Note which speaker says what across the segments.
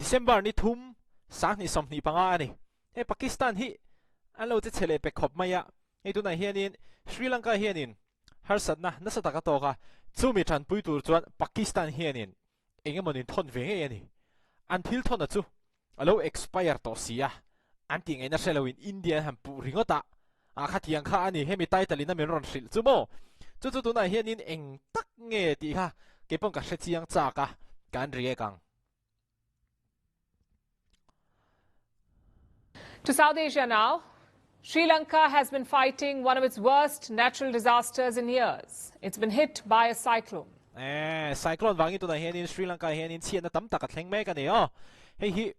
Speaker 1: December ni thum sang ni som ni panga ani Pakistan hi alo che chele pe khop maya tu na hianin Sri Lanka hianin harsat na nasata ka to ka chumi than pui tur chuan Pakistan hianin engemonin thon ve nge ani until thon chu alo expire to sia anti ngai na selowin India ham pu ringota a khatiang kha ani hemi title na men ron sil chu mo chu tu na hianin eng tak nge ti kha ke pong ka hre chiang cha ka kan ri kang.
Speaker 2: To South Asia now. Sri Lanka has been fighting one of its worst natural disasters in years. It's been hit by a cyclone.
Speaker 1: Cyclone wangi tu na hianin Sri Lanka hianin chian na tam tak thleng me ka ni hi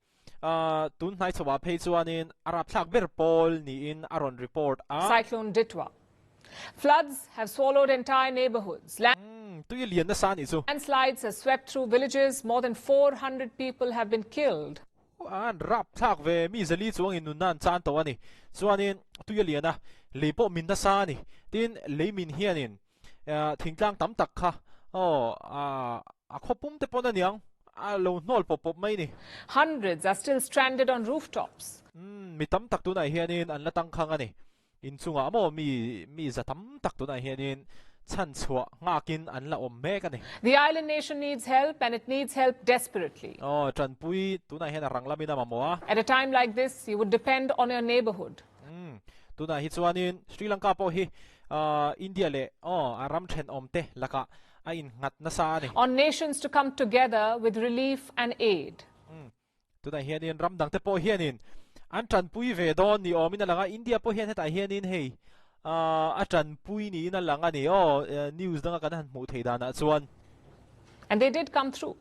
Speaker 1: tun nai chawa phei chuanin arab thak ber pol ni in aron report
Speaker 2: Cyclone Ditwa. Floods have swallowed entire neighborhoods. Landslides have swept through villages. More than 400 people have been killed.
Speaker 1: Rap thak ve mi zali chuang in nunan chan to ani chuanin tuya liana leipo min na sa ni tin leimin hianin thingtlang tam tak kha a khopum te pon aniang a lo nol pop mai ni.
Speaker 2: Hundreds are still stranded on rooftops.
Speaker 1: Mi tam tak tu na hianin an la tang khang ani in chunga mo mi za tam tak tu na hianin chan chua ngakin an la om me ka ni.
Speaker 2: The island nation needs help, and it needs help desperately.
Speaker 1: Tran pui tu na hian ranglamin na mamoa.
Speaker 2: At a time like this, you would depend on your neighborhood.
Speaker 1: Tu na hi chuanin Sri Lanka po hi India le aram then omte laka a in ngat na sa ni.
Speaker 2: On nations to come together with relief and aid.
Speaker 1: Tu na hianin ramdang te po hianin an tran pui ve don ni omin na langa India po hian heta hianin hei atran pui ni na langa ni news danga kan mu theida na chuan.
Speaker 2: And they did come through.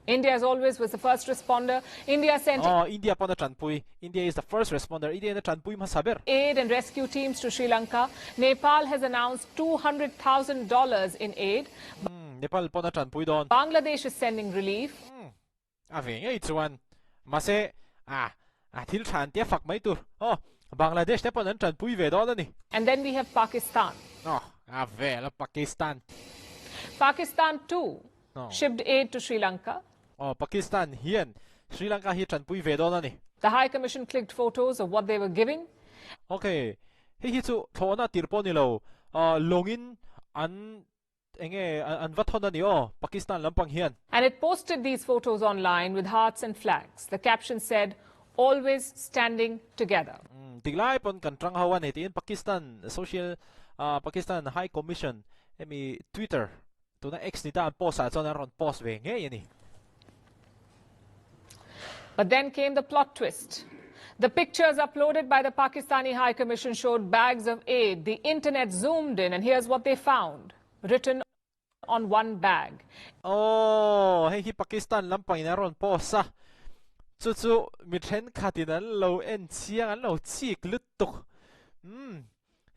Speaker 2: India, as always, was the first responder. India sent
Speaker 1: India pon tran pui. India is the first responder. India na tran pui masaber.
Speaker 2: Aid and rescue teams to Sri Lanka. Nepal has announced $200,000 in aid.
Speaker 1: Nepal pon tran pui don.
Speaker 2: Bangladesh is sending relief.
Speaker 1: Ave ngai chuan mase thil than tia fak mai tur. Bangladesh te pon tran pui ve don ani.
Speaker 2: And then we have Pakistan.
Speaker 1: Ave Pakistan.
Speaker 2: Pakistan too shipped aid to Sri Lanka.
Speaker 1: Pakistan hian Sri Lanka hi tran pui ve don ani.
Speaker 2: The High Commission clicked photos of what they were giving.
Speaker 1: Okay. Hi chu thona tirpo ni lo longin an vathon ani Pakistan lampang hian.
Speaker 2: And it posted these photos online with hearts and flags. The caption said, "Always standing together."
Speaker 1: Tiglai pon kan trang hawan tin Pakistan Pakistan High Commission emi Twitter tu na X ni ta post a chon ron post ve nge yani.
Speaker 2: But then came the plot twist. The pictures uploaded by the Pakistani High Commission showed bags of aid. The internet zoomed in, and here's what they found, written on one bag.
Speaker 1: Hey Pakistan lampang na ron post sa. Chu mi then khatin an lo en chiang an lo chik lutuk.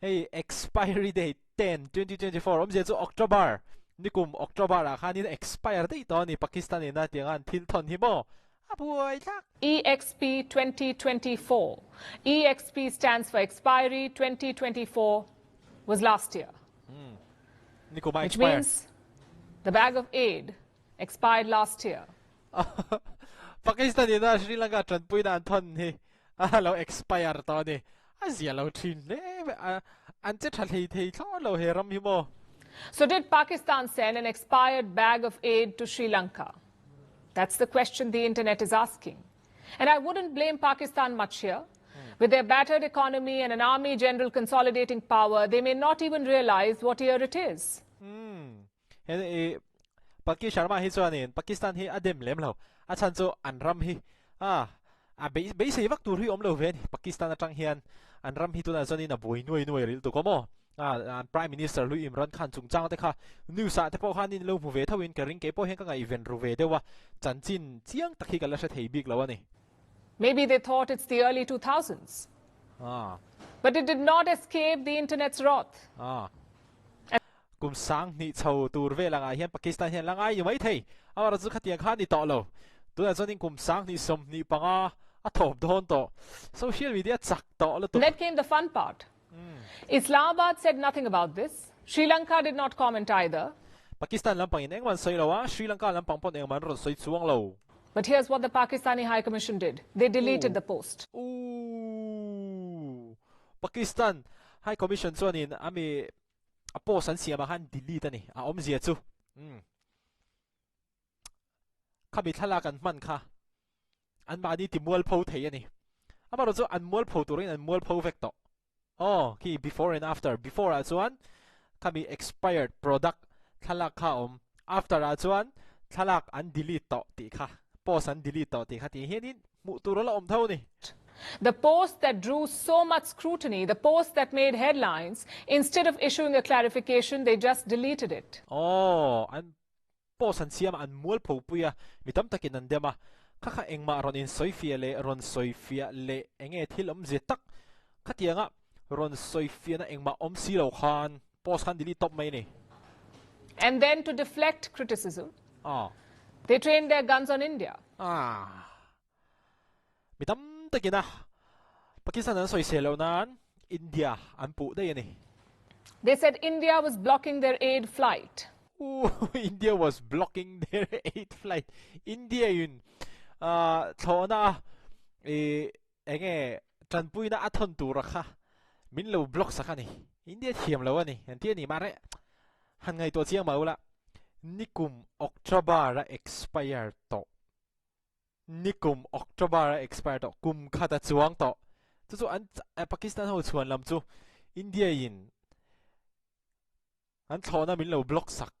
Speaker 1: Hey expiry date 10/2024 om je chu October nikum October a khanin expire date to ni Pakistan na tiangan thil thon hi mo abuai thak
Speaker 2: EXP 2024. EXP stands for expiry. 2024 was last year. Which means the bag of aid expired last year.
Speaker 1: Pakistan na Sri Lanka tran pui na thon hi lo expire to ni azia lo thin ne an che thal thei tho lo heram hi mo.
Speaker 2: So did Pakistan send an expired bag of aid to Sri Lanka? That's the question the internet is asking. And I wouldn't blame Pakistan much here. With their battered economy and an army general consolidating power, they may not even realize what year it is.
Speaker 1: Pakistan hi chuanin Pakistan hi adem lem lo a chan chu an ram hi be sei vak tur hi om lo ven Pakistan atang hian an ram hi tu na chani na boi nuai ril tu ko mo Prime Minister Lui Imran Khan chung chang te kha news sa te po hanin lo mu ve thawin ka ring ke po hen ka ngai event ru ve dewa chan chin chiang takhi ka la sa thei big lo ani.
Speaker 2: Maybe they thought it's the early 2000s. But it did not escape the internet's wrath.
Speaker 1: Kum sang ni chau tur ve langa hian Pakistan hian langai yu mai thei awara chu khatia kha ni to lo tu na chonin kum sang ni som ni panga a thop don to social media chak to lo tu.
Speaker 2: Then came the fun part. Islamabad said nothing about this. Sri Lanka did not comment either.
Speaker 1: Pakistan lampang in engman soi lo Sri Lanka lampang pon engman ro soi chuang lo.
Speaker 2: But here's what the Pakistani High Commission did. They deleted the post.
Speaker 1: Pakistan High Commission chuanin ami a post an siam han delete ani a om zia chu khami thala kan man kha an ba ni ti mual pho thei ani amaro chu an mual pho turin an mual pho vek to ki before and after before a chuan khami expired product thalak kha om after a chuan thalak an delete to ti kha post an delete to ti kha ti henin mu tur la om thau ni.
Speaker 2: The post that drew so much scrutiny, the post that made headlines, instead of issuing a clarification, they just deleted it.
Speaker 1: An post an siam an mual pho puya mitam takin an dema kha engma ron in soifia le ron soifia le enge thil om je tak khatianga ron soifia na engma om si lo khan post khan delete top mai ni.
Speaker 2: And then to deflect criticism, they trained their guns on India.
Speaker 1: Mitam takina Pakistan an soi selo nan India an pu dai ni.
Speaker 2: They said India was blocking their aid flight.
Speaker 1: India was blocking their aid flight. India yun thona enge tranpui na athon tur kha min lo block sakani India thiam lo ani antia ni mare han ngai to chiang mau la nikum October ra expire to nikum October ra expire to kum khata chuang to chu an Pakistan ho chuan lam chu India in an thona min lo block sak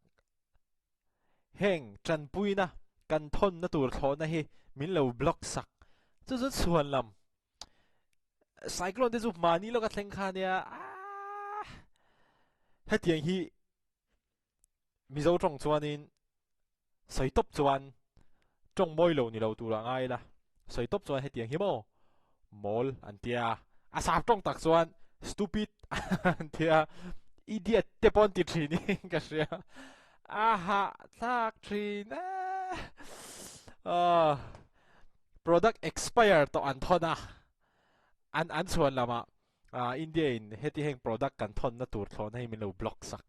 Speaker 1: heng tranpui na kan thon na tur thona hi min lo block sak chu chuan lam cyclone te chu mani lo ka thleng kha nia hetiang hi mizo trong chuanin soi top chuan trong moi lo ni lo tu la ngai la soi top chuan hetiang hi mo mol antia asap trong tak chuan stupid antia idiot te pon ti thri ni ka sia aha tak thri na product expire to an thona an chuan lama India in heti heng product kan thon na tur thon hei min lo block sak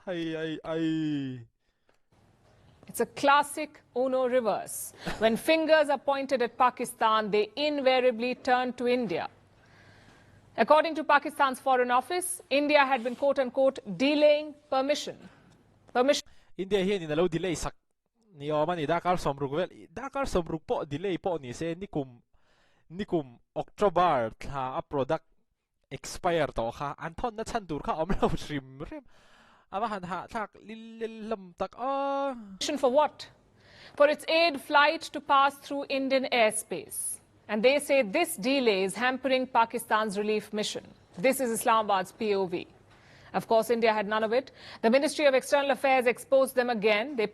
Speaker 1: ai
Speaker 2: It's a classic Uno reverse. When fingers are pointed at Pakistan, they invariably turn to India. According to Pakistan's Foreign Office, India had been quote-unquote delaying permission.
Speaker 1: India here in a low delay sak ni omani Dakar somruk well Dakar somruk po delay po ni se nikum October tha a product expire to kha an thon na chan tur kha om lo shrim rem ama han ha thak lil lam tak
Speaker 2: For what? For its aid flight to pass through Indian airspace. And they say this delay is hampering Pakistan's relief mission. This is Islamabad's POV. Of course, India had none of it. The Ministry of External Affairs exposed them again. They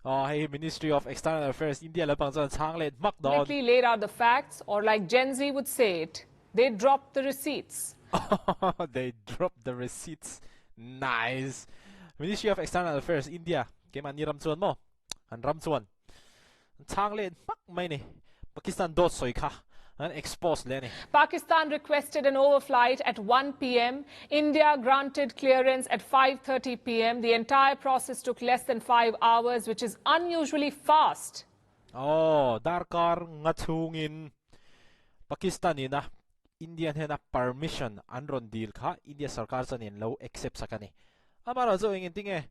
Speaker 1: hey, Ministry of External Affairs, India
Speaker 2: publicly laid out the facts, or like Gen Z would say it, they dropped the receipts.
Speaker 1: They dropped the receipts. Nice. Ministry of External Affairs, India. Kaya man ni ramchuan mo. An ramchuan. Changle mak mai ni. Pakistan dot soi kha. An exposed leni.
Speaker 2: Pakistan requested an overflight at 1 p.m. India granted clearance at 5:30 p.m. The entire process took less than 5 hours, which is unusually fast.
Speaker 1: Darkar ngachungin Pakistan ina Indian hena permission anron deal kha India sarkar chanin lo accept sakani. Amara zo ingin tinge.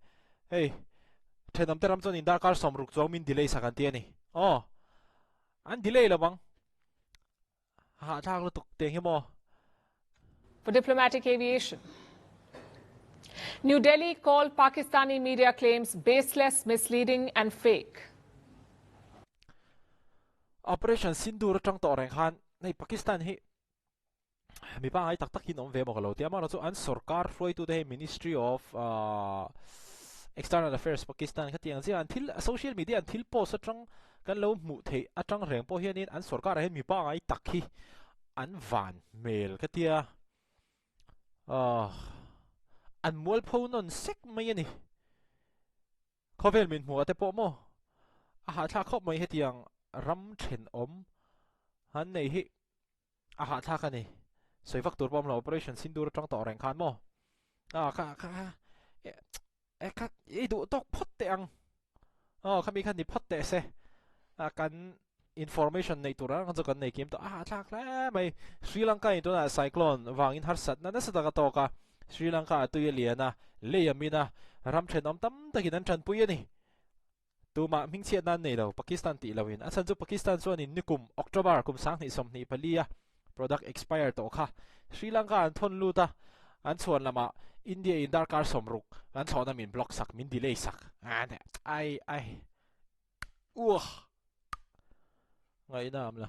Speaker 1: Hey, thenam teram chanin Darkar somruk chong min delay sakanti ani. An delay labang.
Speaker 2: For diplomatic aviation. New Delhi called Pakistani media claims baseless, misleading and fake.
Speaker 1: Operation Sindoor trong to reng khan nei Pakistan hi mi pa ai tak tak hin om ve mo lo ti amara chu an sarkar floi tu the Ministry of External Affairs Pakistan khatiang ji an thil social media an thil post atang kan lo mu thei atang reng po hianin an sarkar he mi pa ai tak hi an van mail katia an mual pho non sek mai ani khovel min mu ate po mo a ha tha khop mai hetiang ram then om han nei hi a ha tha ka ni soifak tur pom lo operation Sindoor tang to reng khan mo e du tok phot te ang khami khan ni phot te se kan information nei tura kan kan nei kim to thak la mai Sri Lanka in to na cyclone wang in har sat na sa ka to ka Sri Lanka tu ye liana le yamina ram then om tam ta kin an chan pui ni tu ma ming chiat nan nei lo Pakistan ti lawin a san chu Pakistan chuan in nikum October kum sang ni som ni palia product expire to kha Sri Lanka an thon lu ta an chuan lama India in dar kar somruk an chona min block sak min delay sak ai ngai nam la